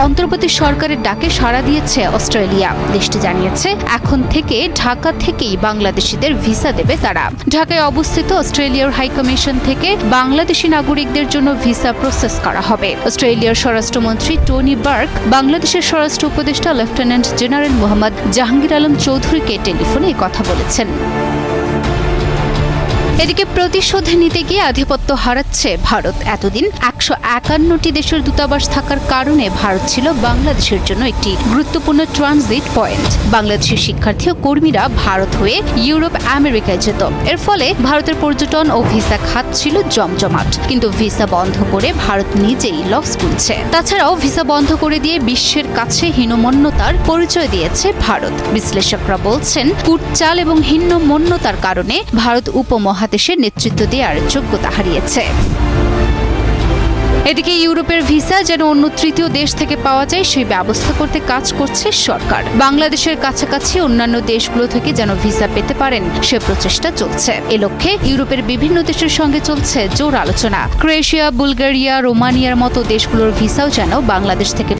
অন্তর্বর্তী সরকারের ডাকে সাড়া দিয়েছে অস্ট্রেলিয়া। দেশটি জানিয়েছে এখন থেকে ঢাকা থেকেই বাংলাদেশিদের ভিসা দেবে তারা। ঢাকায় অবস্থিত অস্ট্রেলিয়ার হাইকমিশন থেকে বাংলাদেশি নাগরিকদের জন্য ভিসা প্রসেস করা হবে। অস্ট্রেলিয়ার স্বরাষ্ট্রমন্ত্রী টনি বার্ক বাংলাদেশের স্বরাষ্ট্র উপদেষ্টা লেফটেন্যান্ট জেনারেল মোহাম্মদ জাহাঙ্গীর আলম চৌধুরীকে টেলিফোনে কথা বলেছেন। এদিকে প্রতিশোধ নিতে গিয়ে আধিপত্য হারাচ্ছে ভারত। এতদিন 151টি দেশের দূতাবাস থাকার কারণে ভারত ছিল বাংলাদেশের জন্য একটি গুরুত্বপূর্ণ ট্রানজিট পয়েন্ট। বাংলাদেশের শিক্ষার্থী ও কর্মীরা ভারত হয়ে ইউরোপ আমেরিকায় যেত। এর ফলে ভারতের পর্যটন ও ভিসা খাত ছিল জমজমাট। কিন্তু ভিসা বন্ধ করে ভারত নিজেই লস গুনছে। তাছাড়াও ভিসা বন্ধ করে দিয়ে বিশ্বের কাছে হীনমন্যতার পরিচয় দিয়েছে ভারত। বিশ্লেষকরা বলছেন, কুটচাল এবং হীনমন্যতার কারণে ভারত উপমহাদেশের নেতৃত্ব দেওয়ার যোগ্যতা হারিয়েছে। এদিকে ইউরোপের ভিসা যেন অন্য তৃতীয় দেশ থেকে পাওয়া যায় সেই ব্যবস্থা করতে কাজ করছে সরকার। বাংলাদেশের কাছাকাছি অন্যান্য দেশগুলো থেকে যেন ভিসা পেতে পারেন সে প্রচেষ্টা চলছে। এ লক্ষ্যে ইউরোপের বিভিন্ন দেশের সঙ্গে চলছে জোর আলোচনা। ক্রোয়েশিয়া, বুলগেরিয়া, রোমানিয়ার মতো দেশগুলোর ভিসাও যেন বাংলাদেশ থেকে